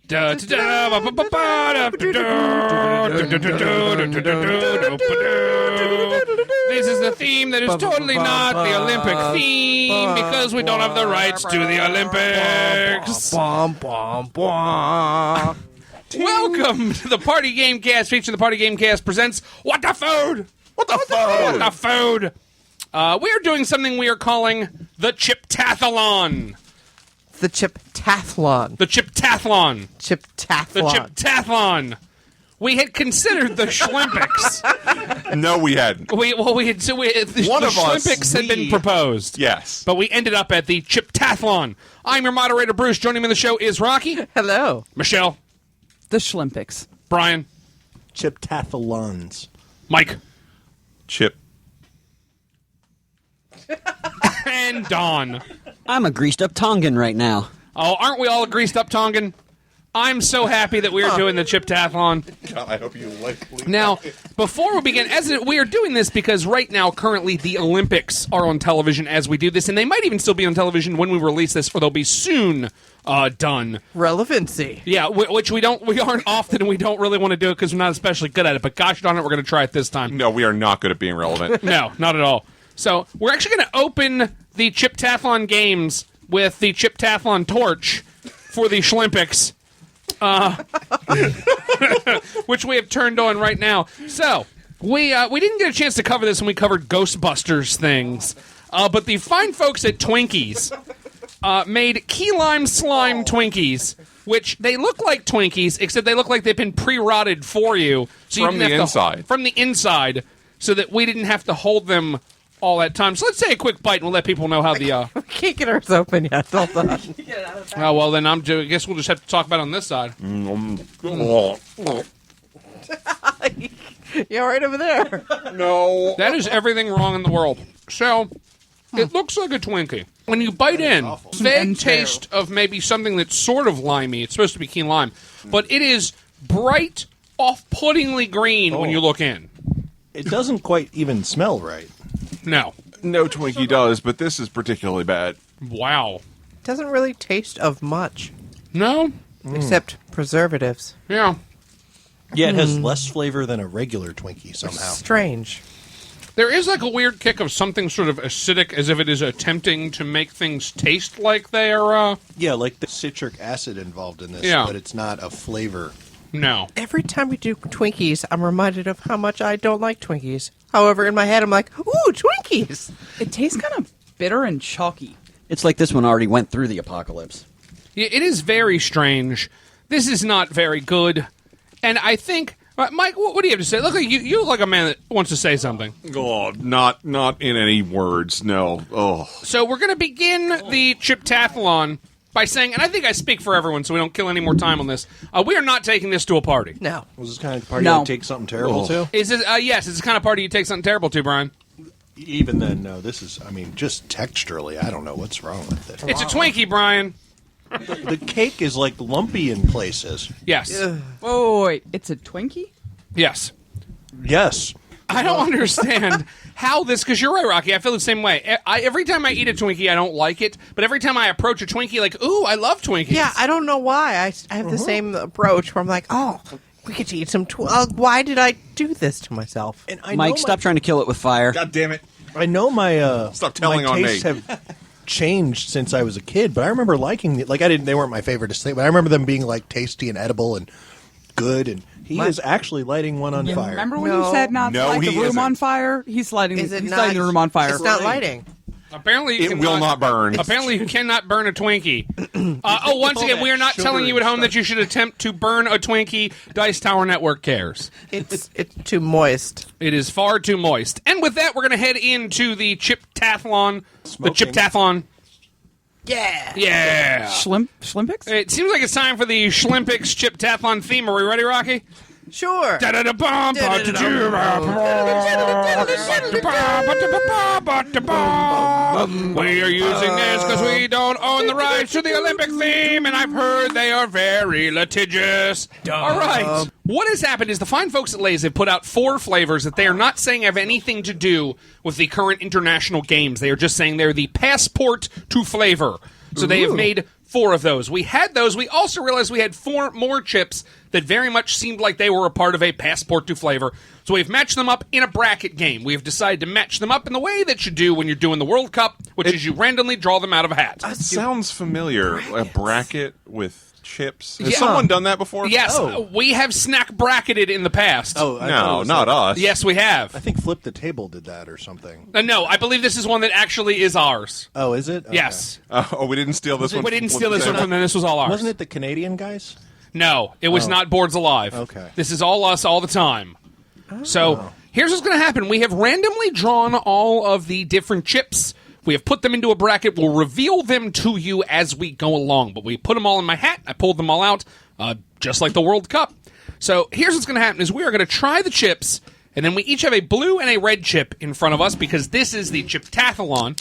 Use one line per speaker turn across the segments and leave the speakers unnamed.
This is the theme that is totally not the Olympic theme because we don't have the rights to the Olympics. Welcome to the Party Game Cast, featuring the Party Game Cast presents What the Food? What the Food? What the Food? We are doing something we are calling the Chiptathlon.
The Chiptathlon.
The Chiptathlon.
Chiptathlon.
The Chiptathlon. We had considered the Schlimpics.
No, we hadn't.
The Schlimpics had been proposed.
Yes.
But we ended up at the Chiptathlon. I'm your moderator, Bruce. Joining me on the show is Rocki.
Hello.
Michele.
The Schlimpics.
Bryan.
Chiptathlons.
Mike.
Chip.
And Don.
I'm a greased-up Tongan right now.
Oh, aren't we all a greased-up Tongan? I'm so happy that we are doing the Chiptathlon.
God, I hope you like.
Now, before we begin, we are doing this because right now, currently, the Olympics are on television as we do this, and they might even still be on television when we release this, or they'll be soon done.
Relevancy.
Yeah, which we aren't often, and we don't really want to do it because we're not especially good at it. But gosh darn it, we're going to try it this time.
No, we are not good at being relevant.
No, not at all. So we're actually going to open the Chiptathlon games with the Chiptathlon torch for the Schlimpics. Which we have turned on right now. So, we didn't get a chance to cover this when we covered Ghostbusters things, but the fine folks at Twinkies made key lime slime Twinkies, which they look like Twinkies, except they look like they've been pre-rotted for you. So
From the inside.
From the inside, so that we didn't have to hold them all that time. So let's take a quick bite and we'll let people know how the...
We can't get ours open yet. Hold on.
Oh, well, then I guess we'll just have to talk about it on this side.
You all right over there?
No.
That is everything wrong in the world. So, it looks like a Twinkie. When you bite in, vague taste of maybe something that's sort of limey. It's supposed to be key lime. But it is bright, off-puttingly green when you look in.
It doesn't quite even smell right.
No.
No Twinkie does, but this is particularly bad.
Wow.
Doesn't really taste of much.
No?
Except preservatives.
Yeah.
Yeah, it has less flavor than a regular Twinkie somehow.
Strange.
There is like a weird kick of something sort of acidic, as if it is attempting to make things taste like they are,
Yeah, like the citric acid involved in this,
Yeah.
but it's not a flavor.
No.
Every time we do Twinkies, I'm reminded of how much I don't like Twinkies. However, in my head, I'm like, ooh, Twinkies!
It tastes kind of bitter and chalky.
It's like this one already went through the apocalypse.
Yeah, it is very strange. This is not very good. And I think... Mike, what do you have to say? Look like you look like a man that wants to say something.
Oh, not in any words, no. Oh.
So we're going to begin the Chiptathlon by saying, and I think I speak for everyone so we don't kill any more time on this, we are not taking this to a party.
No.
Was this kind of party
No.
you take something terrible to?
Is it? Yes, it's the kind of party you take something terrible to, Bryan.
Even then, no, this is, I mean, just texturally, I don't know what's wrong with it.
It's a Twinkie, Bryan.
The cake is like lumpy in places.
Yes.
Oh, wait. It's a Twinkie?
Yes.
Yes.
I don't understand how this, because you're right, Rocki, I feel the same way. Every time I eat a Twinkie, I don't like it, but every time I approach a Twinkie, like, ooh, I love Twinkies.
Yeah, I don't know why. I have the same approach where I'm like, oh, we get to eat some why did I do this to myself?
And I
Mike, stop trying to kill it with fire.
God damn it.
I know my
Stop telling
my
on
tastes
me.
have changed since I was a kid, but I remember liking it. Like they weren't my favorite to say, but I remember them being like tasty and edible and good. And he is actually lighting one on fire.
Remember when
No.
you said not
No,
to light the
he
room
isn't.
on fire? He's lighting,
Is it
he's
not?
lighting the room on fire.
It's not lighting.
Apparently, you
It will not burn.
Apparently, you cannot burn a Twinkie. Once again, we are not telling you at home that you should attempt to burn a Twinkie. Dice Tower Network cares.
It's too moist.
It is far too moist. And with that, we're going to head into the Chiptathlon.
Smoking.
The Chiptathlon.
Yeah.
Yeah.
Schlimpics?
It seems like it's time for the Schlimpics Chiptathlon theme. Are we ready, Rocki?
Sure.
We are using this because we don't own the rights to the Olympic theme, and I've heard they are very litigious. All right. What has happened is the fine folks at Lay's have put out 4 flavors that they are not saying have anything to do with the current international games. They are just saying they're the passport to flavor. So they have made 4 of those. We had those. We also realized we had 4 more chips that very much seemed like they were a part of a passport to flavor. So we've matched them up in a bracket game. We have decided to match them up in the way that you do when you're doing the World Cup, which is you randomly draw them out of a hat.
That sounds familiar. A bracket with chips. Has
Yeah.
someone done that before?
Yes, we have snack bracketed in the past.
Oh, I thought it
No,
was
not
like-
us.
Yes, we have.
I think Flip the Table did that or something.
No, I believe this is one that actually is ours.
Oh, is it? Okay.
Yes.
Oh, we didn't steal this one.
We didn't steal this one from them. This was all ours.
Wasn't it the Canadian guys?
No, it was not Boards Alive.
Okay.
This is all us all the time. So here's what's going to happen. We have randomly drawn all of the different chips. We have put them into a bracket. We'll reveal them to you as we go along. But we put them all in my hat. I pulled them all out, just like the World Cup. So here's what's going to happen is we are going to try the chips, and then we each have a blue and a red chip in front of us because this is the Chiptathlon.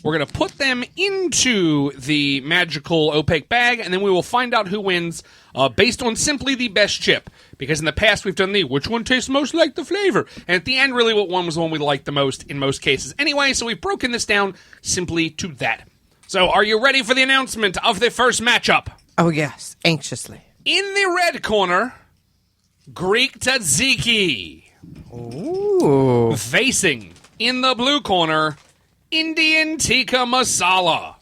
We're going to put them into the magical opaque bag, and then we will find out who wins based on simply the best chip. Because in the past, we've done which one tastes most like the flavor. And at the end, really, what one was the one we liked the most in most cases. Anyway, so we've broken this down simply to that. So are you ready for the announcement of the first matchup?
Oh, yes, anxiously.
In the red corner, Greek tzatziki.
Ooh.
Facing in the blue corner, Indian tikka masala.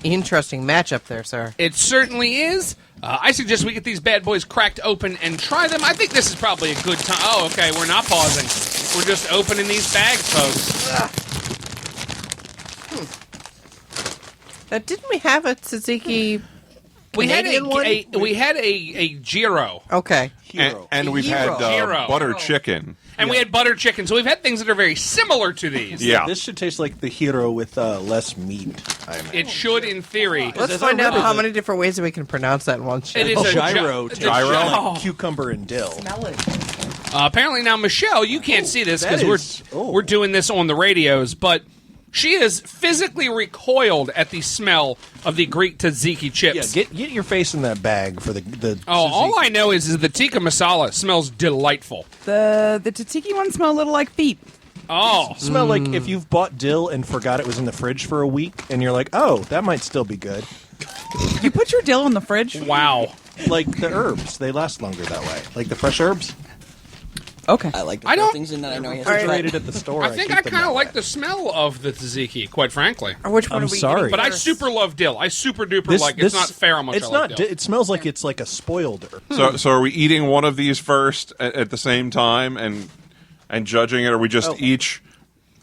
Interesting matchup there, sir.
It certainly is. I suggest we get these bad boys cracked open and try them. I think this is probably a good time. Oh, okay, we're not pausing. We're just opening these bags, folks.
Now, didn't we have a tzatziki
We had
Canadian one?
we had a gyro,
Okay.
And we've had
Hero.
butter chicken.
and we had butter chicken. So we've had things that are very similar to these.
Yeah.
This should taste like the hero with less meat. I imagine.
It should, in theory.
Let's
as I
find out
read
how
it-
many different ways that we can pronounce that in one show.
It is a
gyro.
gy-
tastes
Gyro?
like cucumber and dill.
Apparently now, Michele, you can't see this
that
because
is-
we're doing this on the radios, but she is physically recoiled at the smell of the Greek tzatziki
Yeah,
chips.
get your face in that bag for the.
All I know is the tikka masala smells delightful.
The tzatziki ones smell a little like feet.
Oh,
smell like if you've bought dill and forgot it was in the fridge for a week, and you're like, oh, that might still be good.
You put your dill in the fridge?
wow.
Like the herbs, they last longer that way. Like the fresh herbs,
Okay.
I like to
I
throw
don't-
things in that I know he has
All
to
right.
try.
rated at the store.
I think
keep
I
them
kind of
that
like
way.
the smell of the tzatziki, quite frankly.
Or which one
I'm
are we
sorry.
eating
But I
first?
super love dill. I super duper
This-
like.
this-
It's not fair how much
It's
I
not.
like dill.
It smells like it's like a spoiled herb.
So are we eating one of these first at the same time and judging it, or are we just each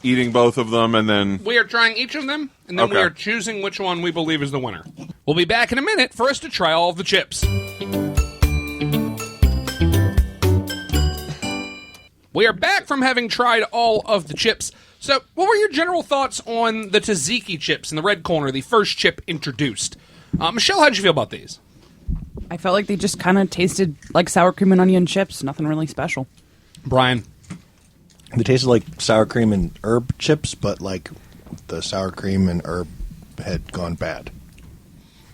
eating both of them and then?
We are trying each of them, and then we
Okay.
are choosing which one we believe is the winner. We'll be back in a minute for us to try all of the chips. We are back from having tried all of the chips. So, what were your general thoughts on the tzatziki chips in the red corner, the first chip introduced? Michele, how'd you feel about these?
I felt like they just kind of tasted like sour cream and onion chips. Nothing really special.
Brian?
They tasted like sour cream and herb chips, but like the sour cream and herb had gone bad.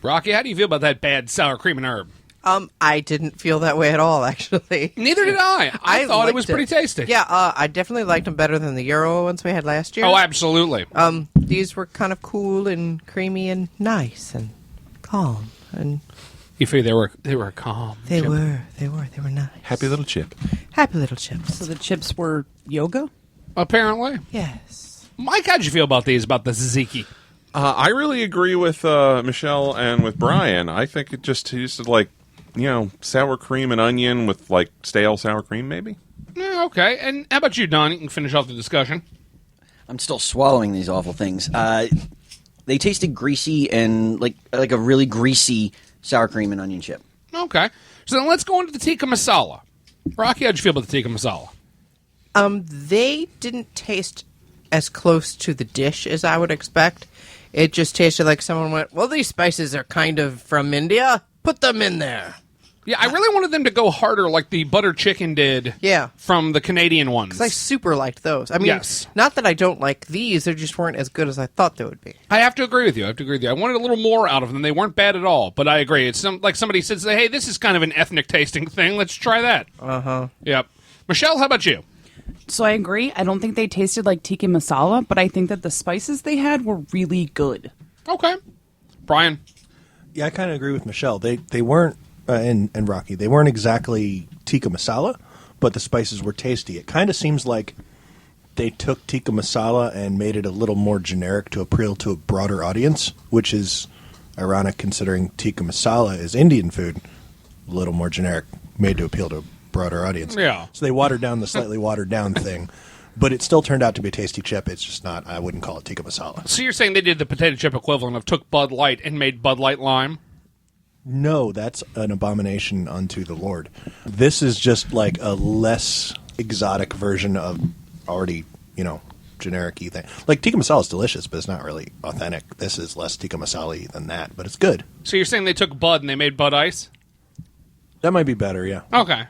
Rocki, how do you feel about that bad sour cream and herb?
I didn't feel that way at all, actually.
Neither did I. I thought it was
liked
pretty tasty.
Yeah, I definitely liked them better than the Euro ones we had last year.
Oh, absolutely.
These were kind of cool and creamy and nice and calm, and
You figure they were calm.
they
chip.
were nice.
Happy little chip.
Happy little chips.
So the chips were yoga?
Apparently.
Yes.
Mike, how'd you feel about these, about the tzatziki?
I really agree with Michele and with Brian. I think it just tasted like, sour cream and onion with like stale sour cream, maybe.
Yeah, okay. And how about you, Don? You can finish off the discussion.
I'm still swallowing these awful things. They tasted greasy and like a really greasy sour cream and onion chip.
Okay. So then let's go into the tikka masala. Rocki, how'd you feel about the tikka masala?
They didn't taste as close to the dish as I would expect. It just tasted like someone went, well, these spices are kind of from India. Put them in there.
Yeah, I really wanted them to go harder like the butter chicken did
Yeah.
from the Canadian ones.
'Cause I super liked those. I mean,
Yes.
not that I don't like these. They just weren't as good as I thought they would be.
I have to agree with you. I wanted a little more out of them. They weren't bad at all, but I agree. It's like somebody says, hey, this is kind of an ethnic tasting thing. Let's try that.
Uh-huh.
Yep. Michele, how about you?
So I agree. I don't think they tasted like tikka masala, but I think that the spices they had were really good.
Okay. Brian?
Yeah, I kind of agree with Michelle. They weren't and Rocki. They weren't exactly tikka masala, but the spices were tasty. It kind of seems like they took tikka masala and made it a little more generic to appeal to a broader audience, which is ironic considering tikka masala is Indian food, a little more generic, made to appeal to a broader audience.
Yeah.
So they watered down the slightly watered down thing, but it still turned out to be a tasty chip. It's just not, I wouldn't call it tikka masala.
So you're saying they did the potato chip equivalent of took Bud Light and made Bud Light Lime?
No, that's an abomination unto the Lord. This is just like a less exotic version of already, generic-y thing. Like, tikka masala is delicious, but it's not really authentic. This is less tikka masala than that, but it's good.
So you're saying they took Bud and they made Bud Ice?
That might be better, yeah.
Okay.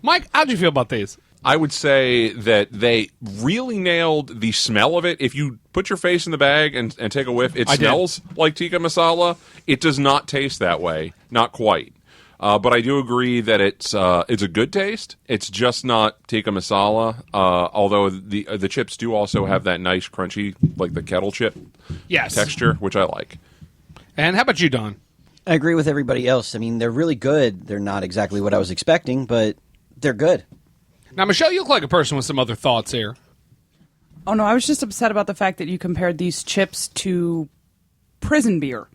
Mike, how'd you feel about these?
I would say that they really nailed the smell of it. If you put your face in the bag and take a whiff, it smells like tikka masala. It does not taste that way. Not quite. But I do agree that it's a good taste. It's just not tikka masala. Although the chips do also have that nice crunchy, like the kettle chip texture, which I like.
And how about you, Don?
I agree with everybody else. I mean, they're really good. They're not exactly what I was expecting, but they're good.
Now, Michelle, you look like a person with some other thoughts here.
Oh, no, I was just upset about the fact that you compared these chips to prison beer.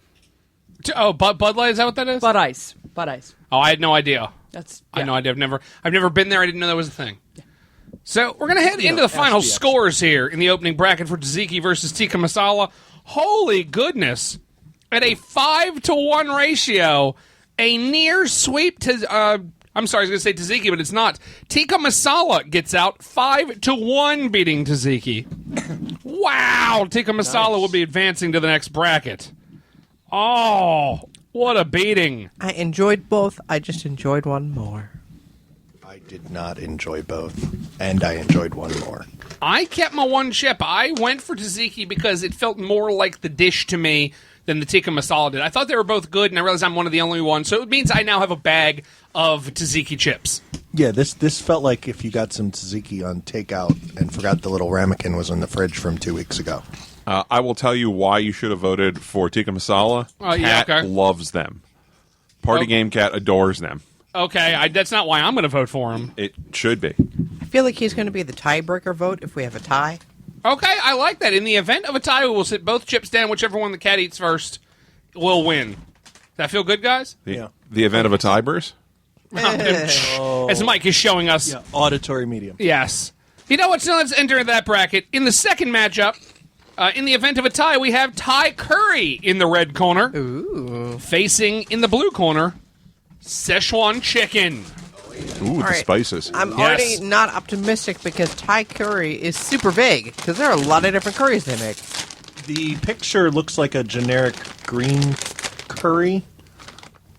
Bud Light, is that what that is?
Bud Ice. Bud Ice.
Oh, I had no idea. I had
Yeah.
no idea. I've never been there. I didn't know that was a thing. So we're going to head into the final scores here in the opening bracket for tzatziki versus tikka masala. Holy goodness. At a 5-to-1 ratio, a near sweep to... I'm sorry, I was going to say tzatziki, but it's not. Tikka masala gets out 5-to-1 beating tzatziki. Wow. Tikka masala will be advancing to the next bracket. Oh, what a beating.
I enjoyed both. I just enjoyed one more.
I did not enjoy both, and I enjoyed one more.
I kept my one chip. I went for tzatziki because it felt more like the dish to me than the tikka masala did. I thought they were both good, and I realized I'm one of the only ones, so it means I now have a bag of tzatziki chips.
Yeah, this felt like if you got some tzatziki on takeout and forgot the little ramekin was in the fridge from 2 weeks ago.
I will tell you why you should have voted for tikka masala. Cat loves them. Party Game Cat adores them.
Okay, that's not why I'm going to vote for him.
It should be.
I feel like he's going to be the tiebreaker vote if we have a tie.
Okay, I like that. In the event of a tie, we will sit both chips down. Whichever one the cat eats first will win. Does that feel good, guys?
The event of a tie, Bruce?
As Mike is showing us.
Yeah, auditory medium.
Yes. You know what? So let's enter that bracket. In the second matchup, in the event of a tie, we have Thai Curry in the red corner.
Ooh.
Facing in the blue corner, Szechuan Chicken.
Ooh, the
right.
spices.
I'm
Yes.
already not optimistic because Thai curry is super vague because there are a lot of different curries they make.
The picture looks like a generic green curry,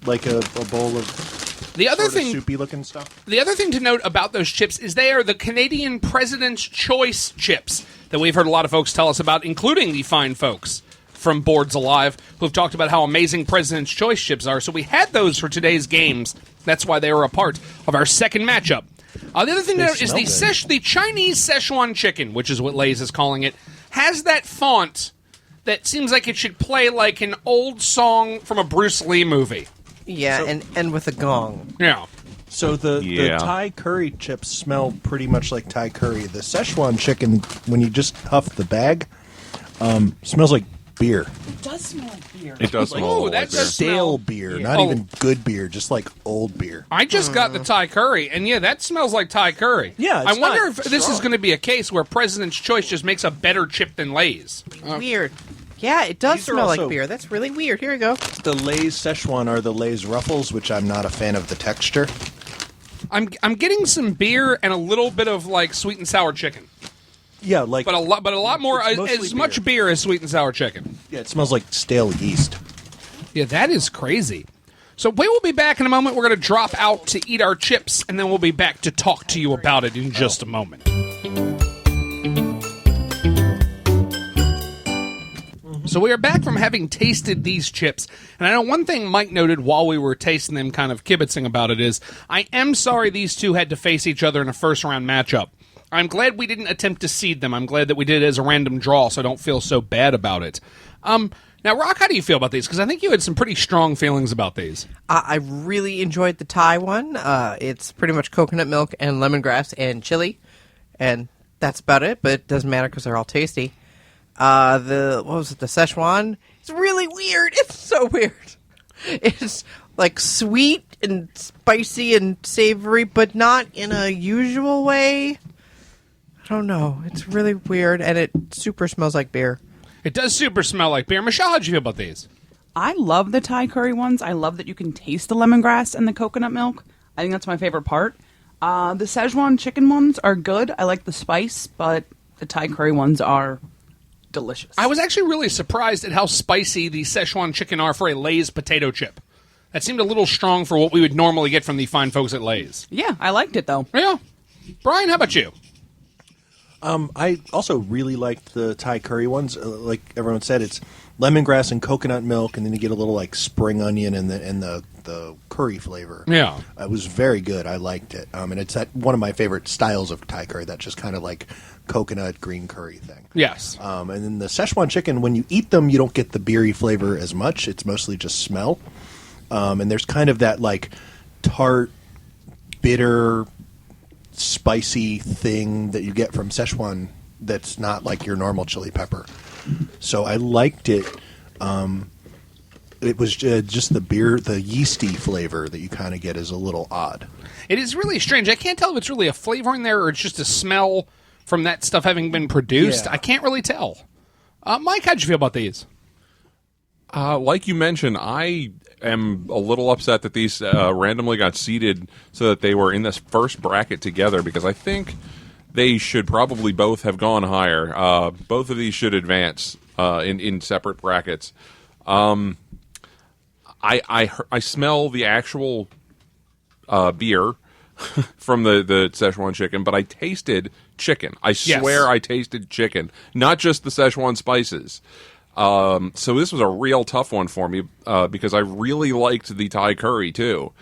like a bowl of
The other
sort of
thing,
soupy looking stuff.
the other thing to note about those chips is they are the Canadian President's Choice chips that we've heard a lot of folks tell us about, including the fine folks from Boards Alive who have talked about how amazing President's Choice chips are. So we had those for today's games. That's why they were a part of our second matchup. The other thing to note is the Chinese Szechuan Chicken, which is what Lay's is calling it, has that font that seems like it should play like an old song from a Bruce Lee movie.
Yeah, and with a gong.
Yeah.
So the Thai curry chips smell pretty much like Thai curry. The Szechuan chicken, when you just huff the bag, smells like beer.
It does smell like beer.
It does smell
Ooh,
like
that
beer.
does
Stale
smell-
beer,
Yeah.
not
Oh.
even good beer, just like old beer.
I just got the Thai curry, and yeah, that smells like Thai curry.
Yeah,
I
it's
wonder
not
if this is
strong.
going to be a case where President's Choice just makes a better chip than Lay's.
Weird. Yeah, it does
These are
smell like
also-
beer. That's really weird. Here we go.
The Lay's Szechuan are the Lay's Ruffles, which I'm not a fan of the texture.
I'm getting some beer and a little bit of like sweet and sour chicken,
Yeah, like
but a lot more
It's mostly
as much beer as sweet and sour chicken.
yeah, it smells like stale yeast.
Yeah, that is crazy. So we will be back in a moment. We're going to drop out to eat our chips, and then we'll be back to talk to you about it in just a moment. So we are back from having tasted these chips, and I know one thing Mike noted while we were tasting them, kind of kibitzing about it, is I am sorry these two had to face each other in a first-round matchup. I'm glad we didn't attempt to seed them. I'm glad that we did it as a random draw, so I don't feel so bad about it. Now, Rock, how do you feel about these? Because I think you had some pretty strong feelings about these.
I really enjoyed the Thai one. It's pretty much coconut milk and lemongrass and chili, and that's about it. But it doesn't matter because they're all tasty. The Szechuan? It's really weird. It's so weird. It's like sweet and spicy and savory, but not in a usual way. I don't know. It's really weird, and it super smells like beer.
It does super smell like beer. Michele, how'd you feel about these?
I love the Thai curry ones. I love that you can taste the lemongrass and the coconut milk. I think that's my favorite part. The Szechuan chicken ones are good. I like the spice, but the Thai curry ones are delicious.
I was actually really surprised at how spicy the Szechuan chicken are for a Lay's potato chip. That seemed a little strong for what we would normally get from the fine folks at Lay's.
Yeah, I liked it, though.
Yeah. Bryan, how about you?
I also really liked the Thai curry ones. Like everyone said, it's lemongrass and coconut milk, and then you get a little like spring onion and the curry flavor.
Yeah.
It was very good. I liked it. And it's one of my favorite styles of Thai curry, that just kind of like coconut green curry thing.
Yes.
And then the Szechuan chicken, when you eat them, you don't get the beery flavor as much. It's mostly just smell. And there's kind of that like tart, bitter, spicy thing that you get from Szechuan that's not like your normal chili pepper. So I liked it. It was just the yeasty flavor that you kind of get is a little odd.
It is really strange. I can't tell if it's really a flavor in there or it's just a smell from that stuff having been produced.
Yeah.
I can't really tell. Mike, how'd you feel about these?
Like you mentioned, I am a little upset that these randomly got seeded so that they were in this first bracket together, because I think they should probably both have gone higher. Both of these should advance in separate brackets. I smell the actual beer from the Szechuan chicken, but I tasted chicken. I swear I tasted chicken, not just the Szechuan spices. So this was a real tough one for me because I really liked the Thai curry too.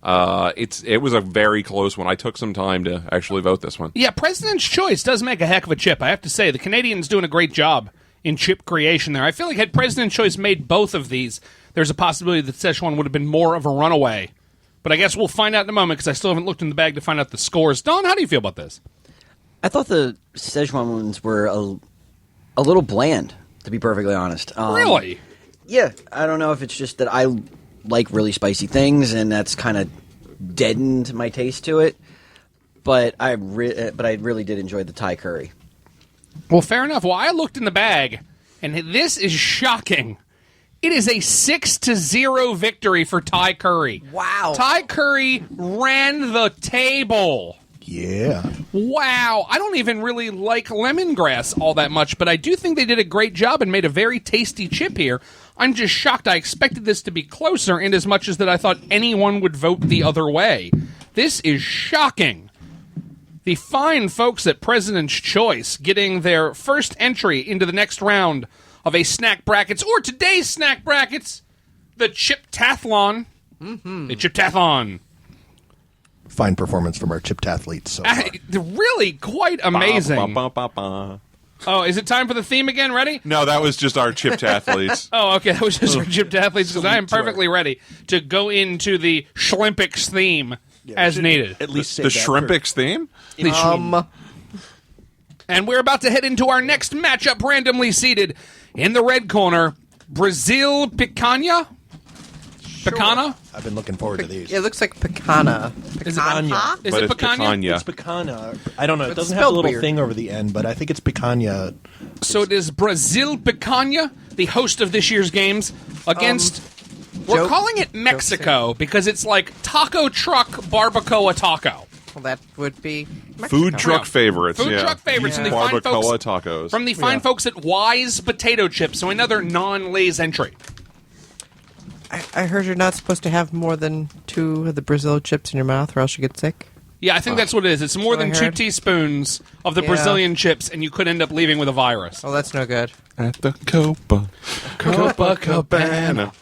It was a very close one. I took some time to actually vote this one.
Yeah, President's Choice does make a heck of a chip. I have to say, the Canadians doing a great job in chip creation there. I feel like had President's Choice made both of these, there's a possibility that Szechuan would have been more of a runaway. But I guess we'll find out in a moment because I still haven't looked in the bag to find out the scores. Don, how do you feel about this?
I thought the Szechuan ones were a little bland, to be perfectly honest.
Really?
Yeah, I don't know if it's just that I like really spicy things, and that's kind of deadened my taste to it. But I really did enjoy the Thai curry.
Well, fair enough. Well, I looked in the bag, and this is shocking. It is a 6-0 victory for Thai curry.
Wow.
Thai curry ran the table.
Yeah.
Wow. I don't even really like lemongrass all that much, but I do think they did a great job and made a very tasty chip here. I'm just shocked. I expected this to be closer in as much as that I thought anyone would vote the other way. This is shocking. The fine folks at President's Choice getting their first entry into the next round of a snack brackets, or today's snack brackets, the Chiptathlon. Mm-hmm. The Chiptathlon.
Fine performance from our Chiptathletes so far.
Really quite amazing.
Ba, ba, ba, ba.
Oh, is it time for the theme again? Ready?
No, that was just our Chiptathletes.
Oh, okay. That was just our Chiptathletes because I am perfectly ready to go into the Schlimpics theme as needed.
At least say
The
that
Shrimpix theme?
And we're about to head into our next matchup, randomly seated in the red corner, Brazil Picanha? Picana?
I've been looking forward to these.
It looks like picana.
Is it
Picana?
Is
But
it
it's
Picanha?
picanha.
It's picanha. I don't know. It
It's
doesn't have a
spelled
little
weird.
thing over the end, but I think it's picanha.
So it is Brazil Picanha, the host of this year's games, against... we're
Joe-
calling it Mexico because it's like taco truck barbacoa taco.
Well, that would be
Food truck
Yeah.
favorites.
Food
yeah.
truck favorites from the fine
Barbacoa
folks
tacos.
from the fine folks at Wise Potato Chips. So another non-Lay's entry.
I heard you're not supposed to have more than 2 of the Brazil chips in your mouth, or else you get sick.
Yeah, I think that's what it is. It's more
what I
than 2
heard.
teaspoons of the
Yeah.
Brazilian chips, and you could end up leaving with a virus.
Well, that's no good.
At the Copacabana.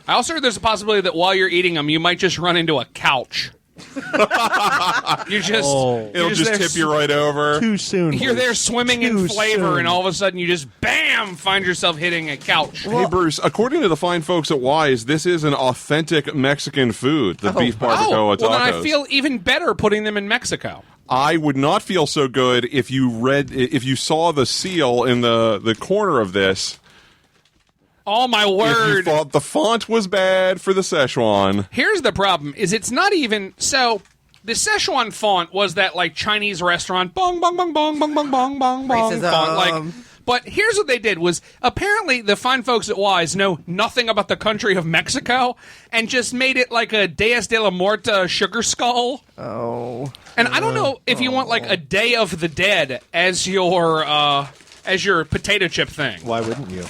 I also heard there's a possibility that while you're eating them, you might just run into a couch. You just
It'll just
there
tip you right over.
Too soon.
You're there swimming in
Too
flavor,
soon.
and all of a sudden you just bam find yourself hitting a couch.
Hey, Bruce, according to the fine folks at Wise, this is an authentic Mexican food, the beef barbacoa
well,
tacos.
then I feel even better putting them in Mexico.
I would not feel so good if you saw the seal in the corner of this.
Oh my
If you
word!
thought the font was bad for the Szechuan.
Here's the problem: is it's not even so. The Szechuan font was that like Chinese restaurant bong bong bong bong bong bong bong bong bong
Racism.
font. Like, but here's what they did: was apparently the fine folks at Wise know nothing about the country of Mexico and just made it like a Dias de la Muerta sugar skull.
Oh.
And I don't know if you want like a Day of the Dead as your potato chip thing.
Why wouldn't you?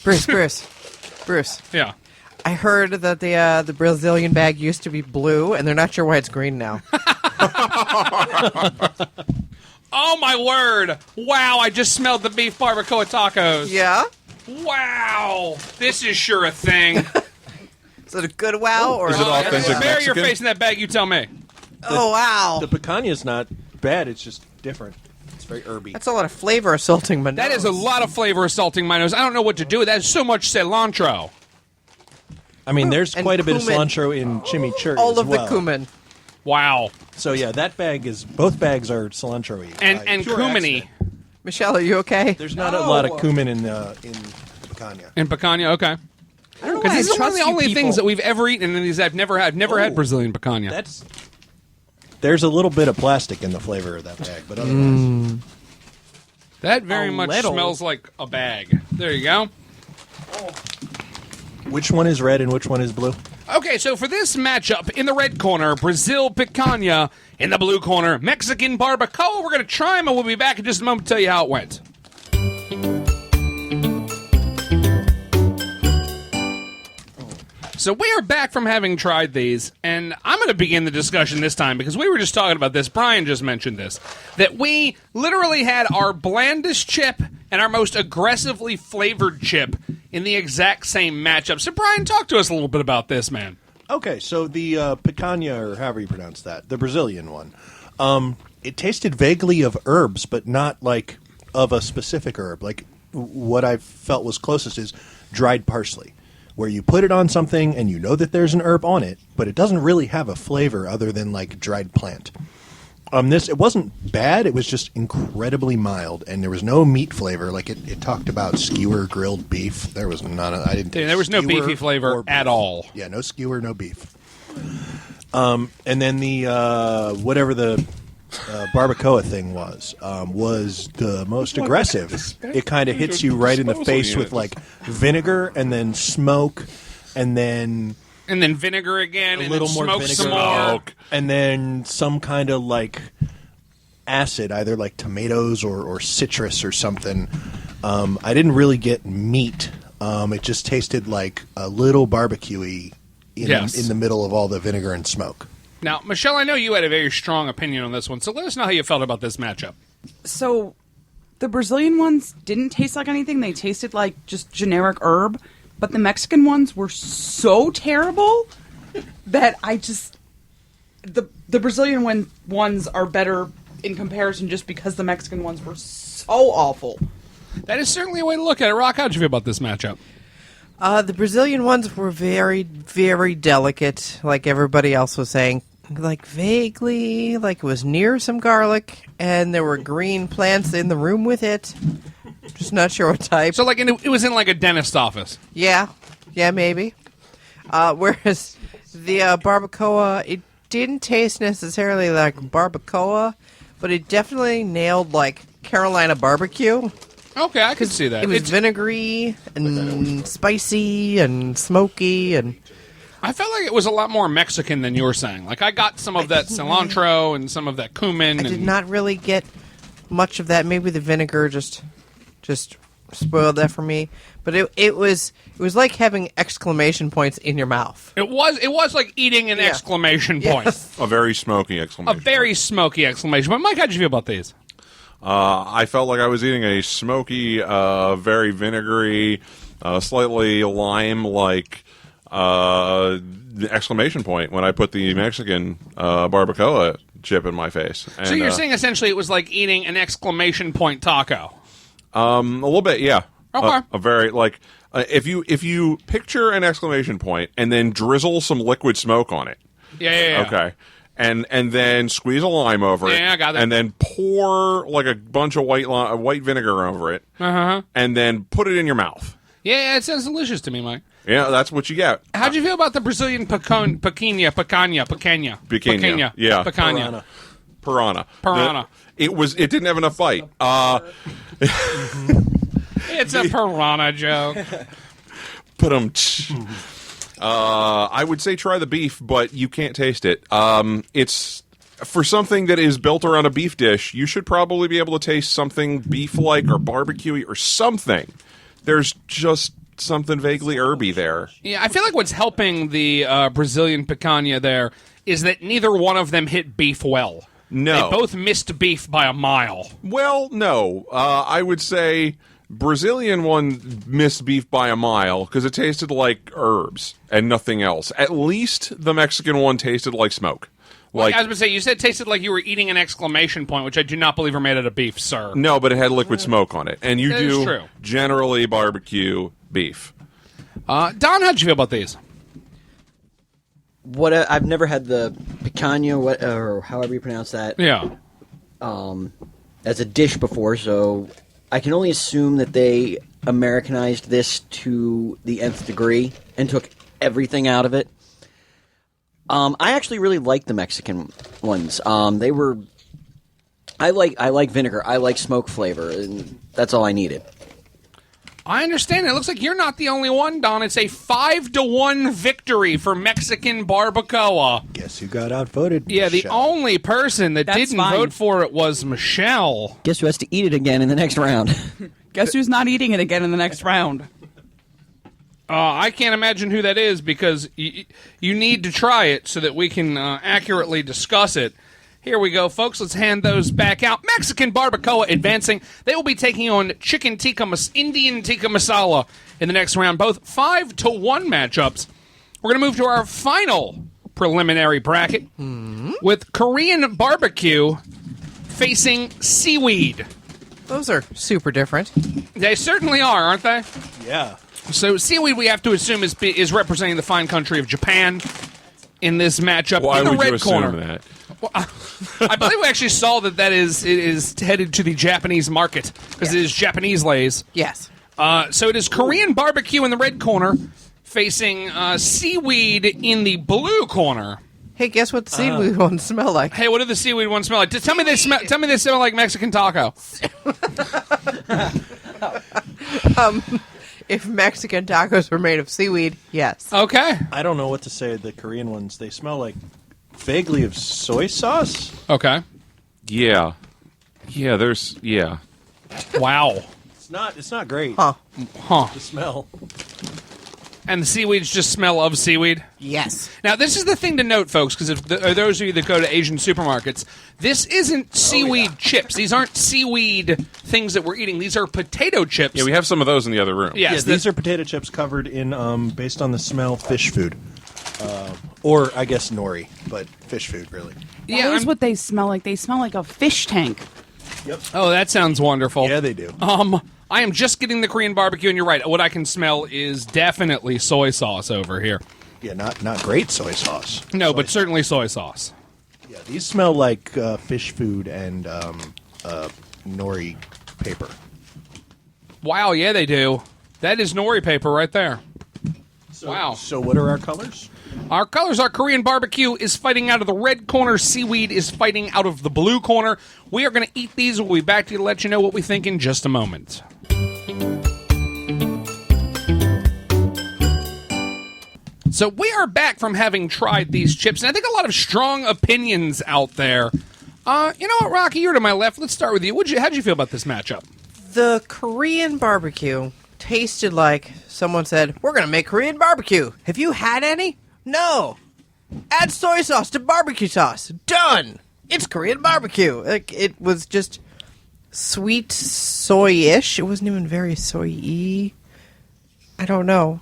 Bruce.
Yeah.
I heard that the Brazilian bag used to be blue, and they're not sure why it's green now.
Oh my word! Wow! I just smelled the beef barbacoa tacos.
Yeah?
Wow! This is sure a thing.
Is it a good wow or
Is it authentic
Bury your
Mexican?
face in that bag. You tell me.
Oh wow!
The picanha's not bad. It's just different. It's very herby.
That's a lot of flavor assaulting my
That
nose.
is a lot of flavor assaulting my nose. I don't know what to do with that. There's so much cilantro.
I mean, there's
And
quite a bit of
cumin.
cilantro in chimichurri
all
as
of
well.
the cumin.
Wow.
So yeah, that bag is both bags are cilantro-y.
And
Pure
cuminy.
accident.
Michelle, are you okay?
There's not a lot of cumin in the picanha.
And picanha, okay.
I don't know
Because
why
this
I
is one of
trust
the
you
only
people.
things that we've ever eaten, and these I've never had. Never had
Oh.
Brazilian picanha.
There's a little bit of plastic in the flavor of that bag, but otherwise,
That very
A
much
little.
smells like a bag. There you go.
which one is red and which one is blue?
Okay, so for this matchup, in the red corner, Brazil picanha. In the blue corner, Mexican barbacoa. We're going to try them, and we'll be back in just a moment to tell you how it went. So we are back from having tried these, and I'm going to begin the discussion this time because we were just talking about this. Bryan just mentioned this, that we literally had our blandest chip and our most aggressively flavored chip in the exact same matchup. So Bryan, talk to us a little bit about this, man.
Okay, so the picanha, or however you pronounce that, the Brazilian one, it tasted vaguely of herbs, but not like of a specific herb. Like what I felt was closest is dried parsley, where you put it on something and you know that there's an herb on it, but it doesn't really have a flavor other than like dried plant. It wasn't bad. It was just incredibly mild, and there was no meat flavor. Like it talked about skewer grilled beef. There was none. I didn't.
Yeah, there was no
skewer
beefy flavor
or beef.
at all.
Yeah, no skewer, no beef. And then the whatever the barbacoa thing was the most aggressive. It kind of hits you right in the face with like vinegar, and then smoke, and then
And then vinegar again,
a
and
little
then
more
smoke
vinegar,
some more.
and then some kind of like acid, either like tomatoes or citrus or something. I didn't really get meat. It just tasted like a little barbecue-y
Yes.
in the middle of all the vinegar and smoke.
Now, Michelle, I know you had a very strong opinion on this one, so let us know how you felt about this matchup.
So, the Brazilian ones didn't taste like anything. They tasted like just generic herb. But the Mexican ones were so terrible that I just... The Brazilian ones are better in comparison just because the Mexican ones were so awful.
That is certainly a way to look at it. Rock, how'd you feel about this matchup?
The Brazilian ones were very, very delicate, like everybody else was saying. Like vaguely, like it was near some garlic, and there were green plants in the room with it. Just not sure what type.
So, like, it was in, like, a dentist's office.
Yeah, maybe. Whereas the barbacoa, it didn't taste necessarily like barbacoa, but it definitely nailed, like, Carolina barbecue.
Okay, I could see that.
It was
It's-
vinegary and spicy and smoky, and
I felt like it was a lot more Mexican than you were saying. Like, I got some of that cilantro and some of that cumin.
I did not really get much of that. Maybe the vinegar just spoiled that for me. But it was like having exclamation points in your mouth.
It was like eating an
Yeah.
exclamation point.
Yes.
A very smoky
A
exclamation.
very smoky exclamation point. Mike, how'd you feel about these?
I felt like I was eating a smoky, very vinegary, slightly lime-like the exclamation point when I put the Mexican barbacoa chip in my face. And,
So you're saying essentially it was like eating an exclamation point taco?
a little bit, yeah.
Okay.
A very like if you picture an exclamation point and then drizzle some liquid smoke on it.
Yeah.
Okay. And then squeeze a lime over it.
Yeah, I got that.
And then pour like a bunch of white vinegar over it.
Uh-huh.
And then put it in your mouth.
Yeah, it sounds delicious to me, Mike.
Yeah, that's what you get.
How'd you feel about the Brazilian picanha?
Picanha, yeah.
Picanha.
Piranha.
Piranha.
It didn't have enough bite.
It's a piranha joke.
I would say try the beef, but you can't taste it. It's for something that is built around a beef dish. You should probably be able to taste something beef-like or barbecue-y or something. There's just something vaguely herby there.
Yeah, I feel like what's helping the Brazilian picanha there is that neither one of them hit beef well.
No.
They both missed beef by a mile.
Well, no. I would say Brazilian one missed beef by a mile because it tasted like herbs and nothing else. At least the Mexican one tasted like smoke.
Like, I was going to say, you said it tasted like you were eating an exclamation point, which I do not believe are made out of beef, sir.
No, but it had liquid smoke on it. And you
That is
do
true.
generally barbecue beef.
Don, how'd you feel about these?
I've never had the picanha, or however you pronounce that,
Yeah.
as a dish before, so I can only assume that they Americanized this to the nth degree and took everything out of it. I actually really like the Mexican ones. They were. I like vinegar. I like smoke flavor, and that's all I needed.
I understand. It looks like you're not the only one, Don. It's a 5-1 victory for Mexican barbacoa.
Guess who got outvoted?
Yeah, the
Michele.
only person that
That's
didn't
fine.
vote for it was Michele.
Guess who has to eat it again in the next round?
Guess who's not eating it again in the next round?
I can't imagine who that is because you need to try it so that we can accurately discuss it. Here we go, folks. Let's hand those back out. Mexican barbacoa advancing. They will be taking on Indian tikka masala in the next round. Both 5-1 matchups. We're going to move to our final preliminary bracket with Korean barbecue facing seaweed.
Those are super different.
They certainly are, aren't they?
Yeah.
So seaweed, we have to assume, is representing the fine country of Japan in this matchup.
Why
in the
would
red
you assume
corner.
that?
Well, I believe we actually saw that it is headed to the Japanese market because it is Japanese lays.
Yes.
So it is Korean barbecue in the red corner facing seaweed in the blue corner.
Hey, guess what the seaweed ones smell like?
Hey, what do the seaweed ones smell like? Tell me they smell like Mexican taco.
If Mexican tacos were made of seaweed, yes.
Okay.
I don't know what to say. The Korean ones, they smell like vaguely of soy sauce.
Okay.
Yeah. Yeah.
Wow.
It's not great.
Huh.
The smell.
And the seaweeds just smell of seaweed?
Yes.
Now, this is the thing to note, folks, because if those of you that go to Asian supermarkets, this isn't seaweed chips. These aren't seaweed things that we're eating. These are potato chips.
Yeah, we have some of those in the other room.
Yes,
These are potato chips covered in, based on the smell, fish food. Or, I guess, nori, but fish food, really.
Yeah,
That is what they smell like. They smell like a fish tank.
Oh, that sounds wonderful.
Yeah, they do.
I am just getting the Korean barbecue, and you're right. What I can smell is definitely soy sauce over here.
Yeah, not great soy sauce.
No, but certainly soy sauce.
Yeah, these smell like fish food and nori paper.
Wow, yeah, they do. That is nori paper right there. Wow.
So what are our colors?
Our colors are Korean barbecue is fighting out of the red corner. Seaweed is fighting out of the blue corner. We are going to eat these. We'll be back to you to let you know what we think in just a moment. So we are back from having tried these chips, and I think a lot of strong opinions out there. You know what, Rocki? You're to my left. Let's start with you. How'd you feel about this matchup?
The Korean barbecue tasted like someone said, "We're going to make Korean barbecue. Have you had any? No. Add soy sauce to barbecue sauce. Done. It's Korean barbecue." Like, it was just sweet soy-ish. It wasn't even very soy-y. I don't know.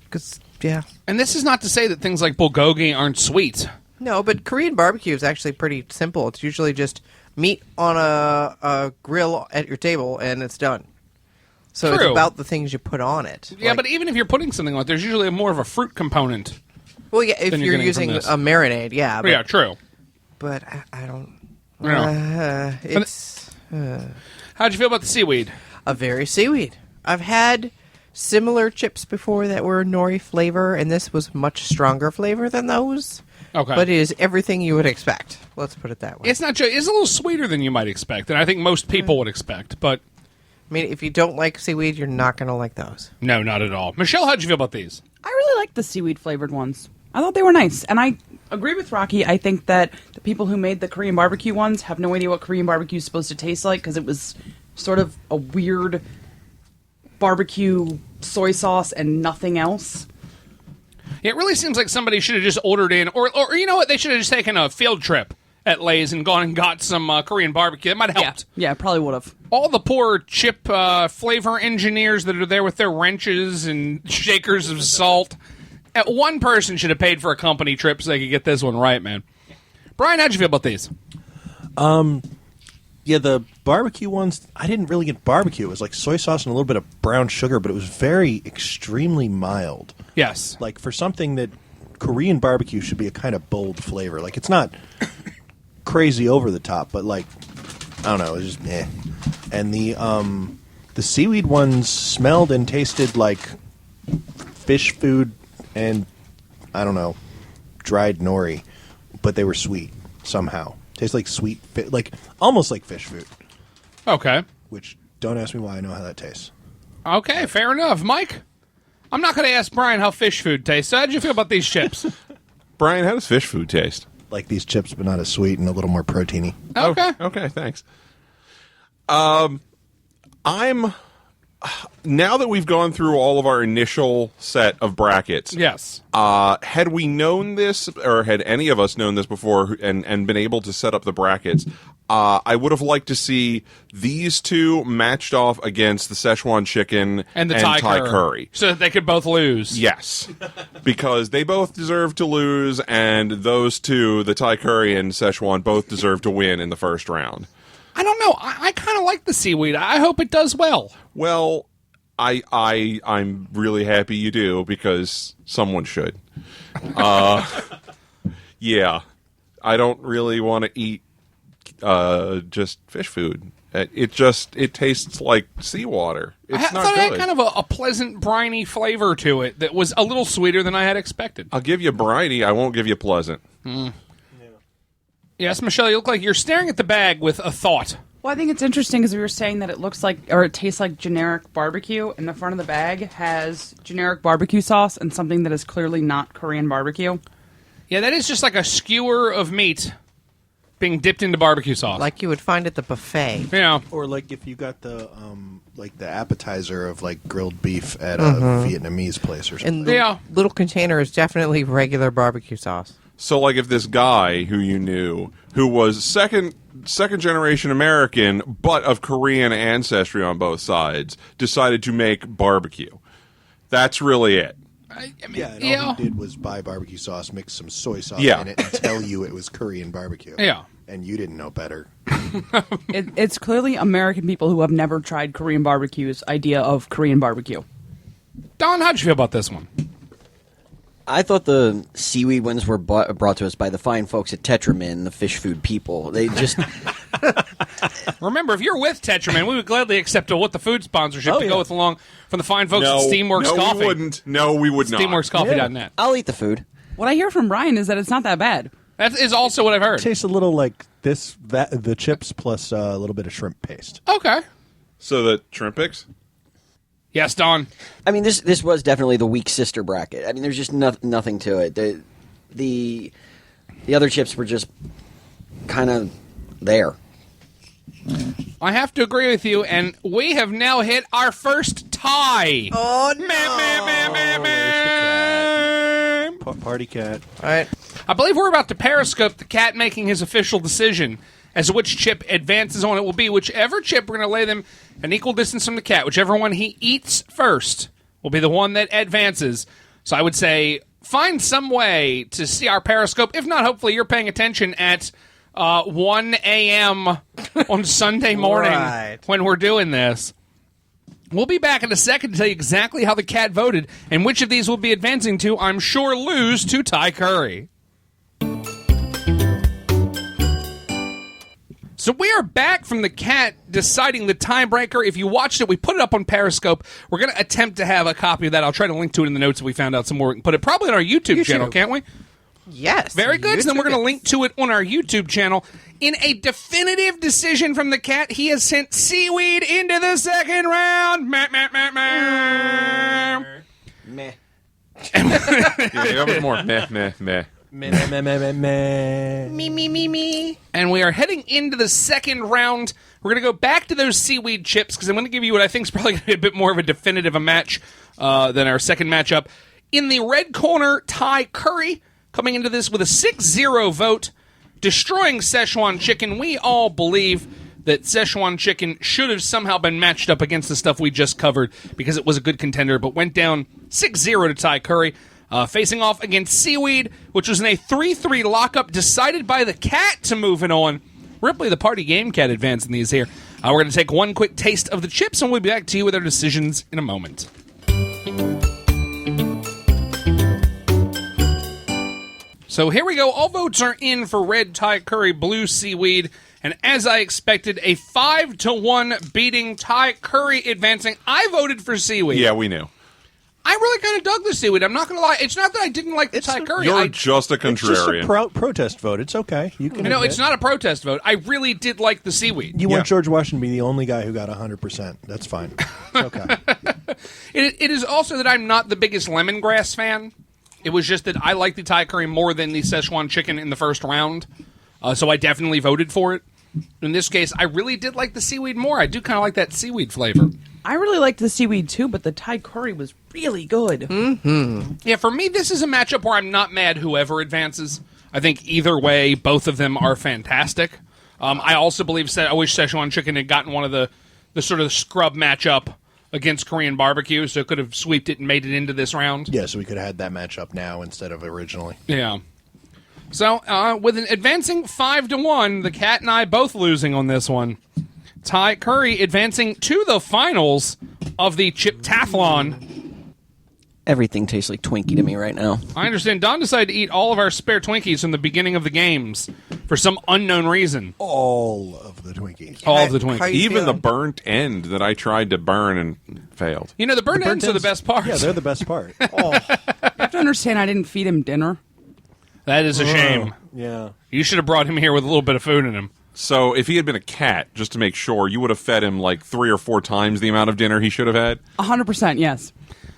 Because Yeah.
And this is not to say that things like bulgogi aren't sweet.
No, but Korean barbecue is actually pretty simple. It's usually just meat on a grill at your table, and it's done. So it's
True.
about the things you put on it.
Yeah, but even if you're putting something on it, there's usually more of a fruit componment.
Well, yeah, if
than
you're
you're getting
using
from this.
a marinade, yeah. But,
Yeah, true.
But I don't...
Yeah.
It's
How'd you feel about the seaweed?
a very seaweed. I've had similar chips before that were nori flavor, and this was much stronger flavor than those.
Okay.
But it is everything you would expect. Let's put it that way.
It's not. It's a little sweeter than you might expect, and I think most people would expect. But
I mean, if you don't like seaweed, you're not going to like those.
no, not at all. Michelle, how'd you feel about these?
I really liked the seaweed flavored ones. I thought they were nice, and I agree with Rocki. I think that the people who made the Korean barbecue ones have no idea what Korean barbecue is supposed to taste like because it was sort of a weird barbecue soy sauce and nothing else.
It really seems like somebody should have just ordered in, or you know what? They should have just taken a field trip at Lay's and gone and got some Korean barbecue. It might have helped.
Yeah, probably would have.
All the poor chip flavor engineers that are there with their wrenches and shakers of salt. One person should have paid for a company trip so they could get this one right, man. Bryan, how'd you feel about these?
Yeah, the barbecue ones, I didn't really get barbecue. It was like soy sauce and a little bit of brown sugar, but it was very extremely mild.
Yes.
Like for something that Korean barbecue should be a kind of bold flavor. Like it's not crazy over the top, but like I don't know, it was just eh. And the seaweed ones smelled and tasted like fish food and I don't know, dried nori, but they were sweet somehow. Tastes like sweet, like almost like fish food.
Okay.
Which don't ask me why I know how that tastes.
Okay, fair enough. Mike, I'm not going to ask Bryan how fish food tastes. How'd you feel about these chips?
Bryan, how does fish food taste?
Like these chips, but not as sweet and a little more proteiny.
Okay.
Okay, thanks. I'm now that we've gone through all of our initial set of brackets.
Yes.
Had we known this, or had any of us known this before, and been able to set up the brackets, I would have liked to see these two matched off against the Szechuan chicken
And the Thai
curry.
So that they could both lose.
Yes, because they both deserve to lose, and those two, the Thai curry and Szechuan, both deserve to win in the first round.
I don't know. I kind of like the seaweed. I hope it does well.
Well, I'm really happy you do, because someone should. Yeah, I don't really want to eat just fish food. It tastes like seawater. It's
I
not
thought
good.
it had kind of a pleasant, briny flavor to it that was a little sweeter than I had expected.
I'll give you briny. I won't give you pleasant.
Yes, Michelle, you look like you're staring at the bag with a thought.
Well, I think it's interesting because we were saying that it looks like, or it tastes like generic barbecue, and the front of the bag has generic barbecue sauce and something that is clearly not Korean barbecue.
Yeah, that is just like a skewer of meat being dipped into barbecue sauce.
Like you would find at the buffet.
Yeah.
Or like if you got the like the appetizer of like grilled beef at a Vietnamese place or something.
And the
Yeah.
little container is definitely regular barbecue sauce.
So, like, if this guy who you knew, who was second generation American, but of Korean ancestry on both sides, decided to make barbecue, that's really it.
I mean,
Yeah, and all he did was buy barbecue sauce, mix some soy sauce
Yeah.
in it, and tell you it was Korean barbecue.
Yeah.
And you didn't know better.
It's clearly American people who have never tried Korean barbecue's idea of Korean barbecue.
Don, how'd you feel about this one?
I thought the seaweed ones were brought to us by the fine folks at Tetramin, the fish food people. They just
Remember, if you're with Tetraman, we would gladly accept a What the Food sponsorship to go with along from the fine folks at Steamworks Coffee.
we wouldn't. No, we would not.
SteamworksCoffee.net.
I'll eat the food.
What I hear from Bryan is that it's not that bad.
That is also what I've heard.
Tastes a little like the chips plus a little bit of shrimp paste.
Okay.
So the Shrimpix?
Yes, Don.
I mean, this was definitely the weak sister bracket. I mean, there's just nothing to it. The other chips were just kind of there.
I have to agree with you, and we have now hit our first tie.
Oh, no.
Party cat.
All right.
I believe we're about to periscope the cat making his official decision as to which chip advances on. It will be whichever chip, we're going to lay them an equal distance from the cat. Whichever one he eats first will be the one that advances. So I would say find some way to see our Periscope. If not, hopefully you're paying attention at 1 a.m. on Sunday morning when we're doing this. We'll be back in a second to tell you exactly how the cat voted and which of these will be advancing to, I'm sure, lose to Ty Curry. So we are back from the cat deciding the tiebreaker. If you watched it, we put it up on Periscope. We're going to attempt to have a copy of that. I'll try to link to it in the notes if we found out some more. We can put it probably on our YouTube channel, can't we?
Yes.
Very good. So then we're going to link to it on our YouTube channel. In a definitive decision from the cat, he has sent Seaweed into the second round. Meh, meh, meh, meh.
Meh.
Yeah, go with more. Meh, meh, meh.
Meh, meh, meh, meh, meh.
Me.
And we are heading into the second round. We're going to go back to those seaweed chips because I'm going to give you what I think is probably going to be a bit more of a definitive a match than our second matchup. In the red corner, Ty Curry coming into this with a 6-0 vote, destroying Szechuan Chicken. We all believe that Szechuan Chicken should have somehow been matched up against the stuff we just covered because it was a good contender, but went down 6-0 to Ty Curry. Facing off against Seaweed, which was in a 3-3 lockup decided by the cat to move it on. Ripley, the party game cat, advancing these here. We're going to take one quick taste of the chips, and we'll be back to you with our decisions in a moment. So here we go. All votes are in for red Ty Curry, blue Seaweed, and as I expected, a 5-1 beating Ty Curry advancing. I voted for Seaweed.
Yeah, we knew.
I really kind of dug the Seaweed. I'm not going to lie. It's not that I didn't like the Ty Curry.
You're just a contrarian.
It's just a protest vote. It's okay. You can.
No,
admit.
it's not a protest vote. I really did like the Seaweed.
You want George Washington to be the only guy who got 100%. That's fine. It's okay.
It is also that I'm not the biggest lemongrass fan. It was just that I like the Ty Curry more than the Szechuan Chicken in the first round. So I definitely voted for it. In this case, I really did like the Seaweed more. I do kind of like that seaweed flavor.
I really liked the seaweed too, but the Thai curry was really good.
Mm-hmm.
Yeah, for me, this is a matchup where I'm not mad whoever advances. I think either way, both of them are fantastic. I also believe I wish Szechuan Chicken had gotten one of the sort of scrub matchup against Korean barbecue, so it could have sweeped it and made it into this round.
Yeah, so we could have had that matchup now instead of originally.
Yeah. So, with an advancing 5-1, the cat and I both losing on this one. Ty Curry advancing to the finals of the Chiptathlon.
Everything tastes like Twinkie to me right now.
I understand Don decided to eat all of our spare Twinkies from the beginning of the games for some unknown reason.
All of the Twinkies.
All of the Twinkies.
Even the burnt end that I tried to burn and failed.
You know, the burnt ends are the best part.
Yeah, they're the best part.
You have to understand, I didn't feed him dinner.
That is a shame.
Yeah.
You should have brought him here with a little bit of food in him.
So if he had been a cat, just to make sure, you would have fed him like 3 or 4 times the amount of dinner he should have had?
100%, yes.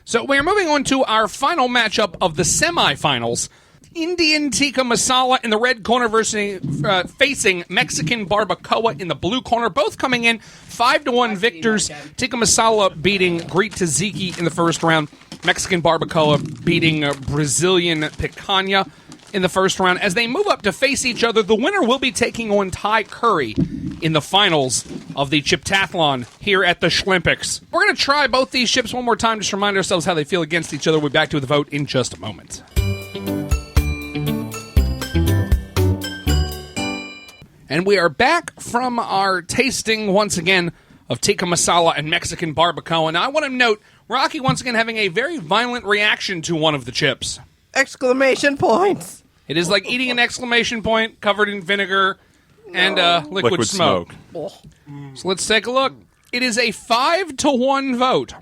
So we're moving on to our final matchup of the semifinals. Indian tikka masala in the red corner facing Mexican barbacoa in the blue corner. Both coming in 5-1 victors. Tikka masala beating Greek tzatziki in the first round. Mexican barbacoa beating Brazilian picanha in the first round. As they move up to face each other, the winner will be taking on Ty Curry in the finals of the Chiptathlon here at the Schlympics. We're going to try both these chips one more time just to remind ourselves how they feel against each other. We'll be back to the vote in just a moment. And we are back from our tasting once again of tikka masala and Mexican barbacoa. Now I want to note, Rocki once again having a very violent reaction to one of the chips.
Exclamation points.
It is like eating an exclamation point covered in vinegar and liquid smoke. So let's take a look. It is a 5-1 vote.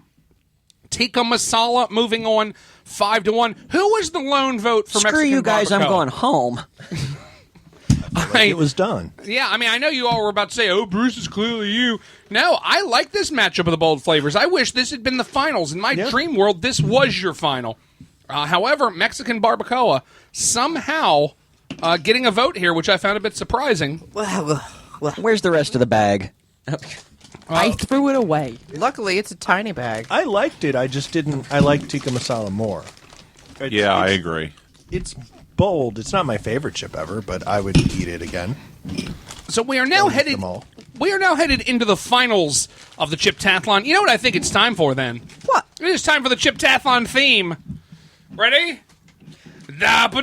Tikka masala moving on 5-1. Who was the lone vote for
Screw
Mexican
you guys,
barbacoa?
I'm going home.
It was done.
Yeah, I mean, I know you all were about to say, oh, Bruce is clearly you. No, I like this matchup of the bold flavors. I wish this had been the finals. In my dream world, this was your final. However, Mexican barbacoa somehow getting a vote here, which I found a bit surprising.
Where's the rest of the bag?
I threw it away.
Luckily, it's a tiny bag.
I liked it. I just didn't. I like tikka masala more.
I agree.
It's bold. It's not my favorite chip ever, but I would eat it again.
So we are now headed. We are now headed into the finals of the Chiptathlon. You know what I think it's time for then?
What?
It is time for the Chiptathlon theme. Ready? We do not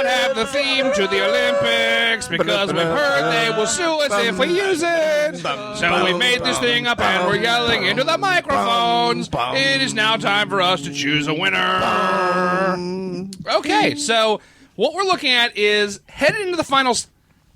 have the theme to the Olympics because we've heard they will sue us if we use it. So we made this thing up and we're yelling into the microphones. It is now time for us to choose a winner. Okay, so what we're looking at is headed into the finals.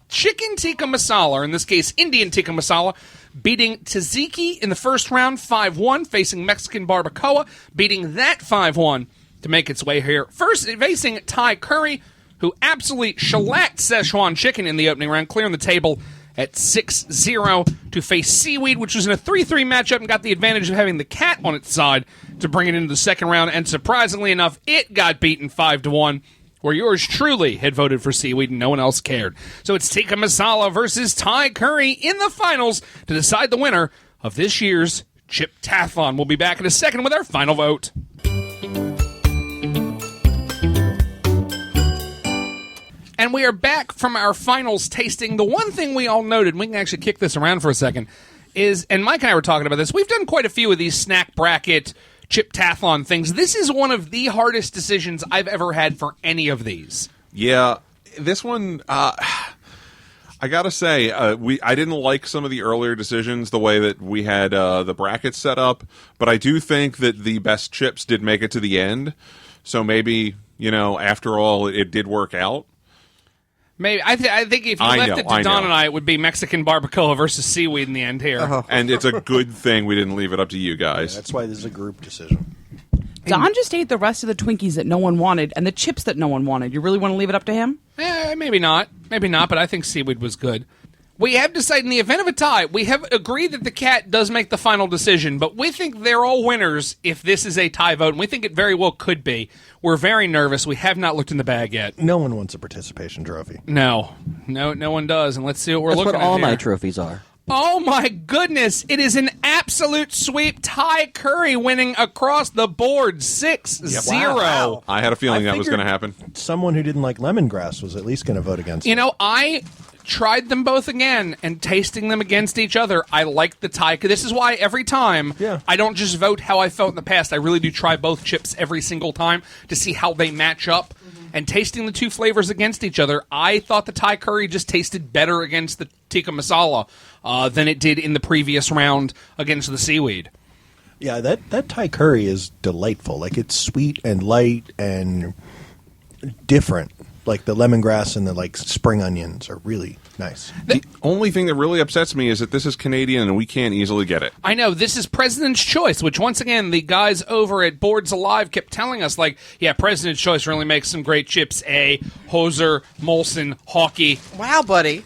Chicken tikka masala, or in this case, Indian tikka masala, beating tzatziki in the first round 5-1, facing Mexican barbacoa, beating that 5-1 to make its way here. First, facing Thai curry, who absolutely shellacked Szechuan chicken in the opening round, clearing the table at 6-0 to face seaweed, which was in a 3-3 matchup and got the advantage of having the cat on its side to bring it into the second round, and surprisingly enough, it got beaten 5-1. Where yours truly had voted for seaweed and no one else cared. So it's tikka masala versus Thai curry in the finals to decide the winner of this year's Chiptathlon. We'll be back in a second with our final vote. And we are back from our finals tasting. The one thing we all noted, and we can actually kick this around for a second, is, and Mike and I were talking about this, we've done quite a few of these snack bracket Chiptathlon things. This is one of the hardest decisions I've ever had for any of these.
Yeah, this one, I gotta say, I didn't like some of the earlier decisions, the way that we had the brackets set up, but I do think that the best chips did make it to the end, so maybe, after all, it did work out.
Maybe I think if you left it to Don and I, it would be Mexican barbacoa versus seaweed in the end here.
And it's a good thing we didn't leave it up to you guys.
That's why this is a group decision.
Don just ate the rest of the Twinkies that no one wanted and the chips that no one wanted. You really want to leave it up to him?
Maybe not. Maybe not, but I think seaweed was good. We have decided in the event of a tie, we have agreed that the cat does make the final decision, but we think they're all winners if this is a tie vote, and we think it very well could be. We're very nervous. We have not looked in the bag yet.
No one wants a participation trophy.
No one does, and let's see what we're looking at.
That's what all
here.
my trophies are.
Oh my goodness! It is an absolute sweep. Thai curry winning across the board, 6-0.
Wow.
I had a feeling that was going to happen.
Someone who didn't like lemongrass was at least going to vote against it.
I tried them both again, and tasting them against each other, I like the Thai. This is why every time I don't just vote how I felt in the past. I really do try both chips every single time to see how they match up. And tasting the two flavors against each other, I thought the Thai curry just tasted better against the tikka masala than it did in the previous round against the seaweed.
Yeah, that Thai curry is delightful. Like, it's sweet and light and different. Like, the lemongrass and the spring onions are really nice.
The only thing that really upsets me is that this is Canadian and we can't easily get it.
I know. This is President's Choice, which, once again, the guys over at Boards Alive kept telling us, President's Choice really makes some great chips. Hoser, Molson, Hawkey.
Wow, buddy.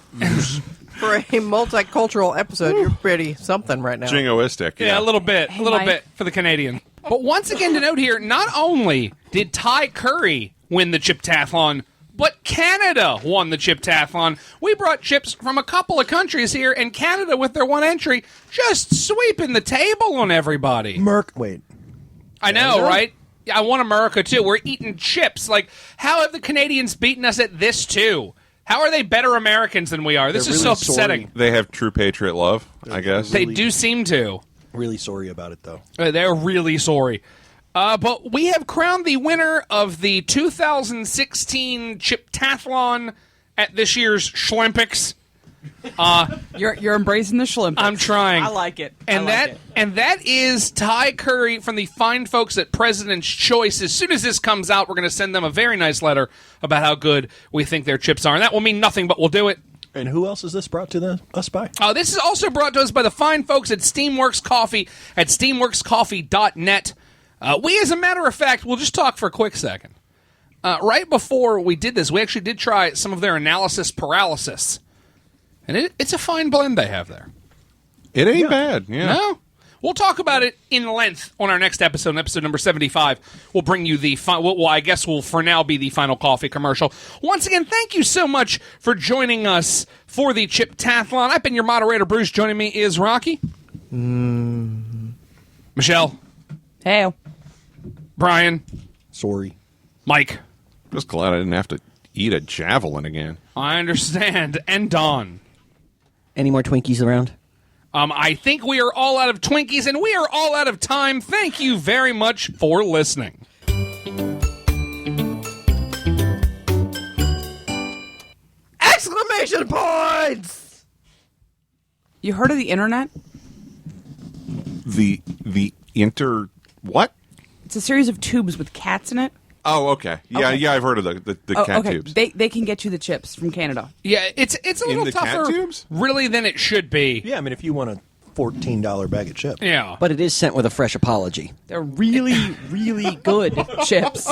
For a multicultural episode, you're pretty something right now.
Jingoistic.
Yeah, a little bit.
Hey,
a little
Mike.
bit for the Canadian. But once again, to note here, not only did Thai curry win the Chiptathlon, but Canada won the Chiptathlon. We brought chips from a couple of countries here, and Canada, with their one entry, just sweeping the table on everybody.
Wait.
I know, right? I want America, too. We're eating chips. How have the Canadians beaten us at this, too? How are they better Americans than we are? This is so upsetting.
Sorry.
They have true patriot love, I guess.
They do seem to.
Really sorry about it, though.
They're really sorry. But we have crowned the winner of the 2016 Chiptathlon at this year's Schlympics.
You're embracing the Schlympics.
I'm trying.
I like it.
And that is Thai curry from the fine folks at President's Choice. As soon as this comes out, we're going to send them a very nice letter about how good we think their chips are. And that will mean nothing, but we'll do it.
And who else is this brought to us by?
This is also brought to us by the fine folks at Steamworks Coffee at steamworkscoffee.net. We, as a matter of fact, we'll just talk for a quick second. Right before we did this, we actually did try some of their analysis paralysis. And it's a fine blend they have there.
It ain't bad. Yeah.
No? We'll talk about it in length on our next episode number 75. We'll bring you the I guess will for now be the final coffee commercial. Once again, thank you so much for joining us for the Chiptathlon. I've been your moderator, Bruce. Joining me is Rocki. Michele.
Hey.
Bryan.
Sorry.
Mike.
Just glad I didn't have to eat a javelin again.
I understand. And Don.
Any more Twinkies around?
I think we are all out of Twinkies, and we are all out of time. Thank you very much for listening.
Exclamation points!
You heard of the internet?
The what?
It's a series of tubes with cats in it.
Oh, okay. Yeah,
Okay.
yeah, I've heard of the
Oh,
cat
okay.
tubes.
They can get you the chips from Canada.
Yeah, it's a little
the cat
tougher,
tubes?
really, than it should be.
Yeah, I mean, if you want a $14 bag of chips.
Yeah.
But it is sent with a fresh apology.
They're really, really good chips.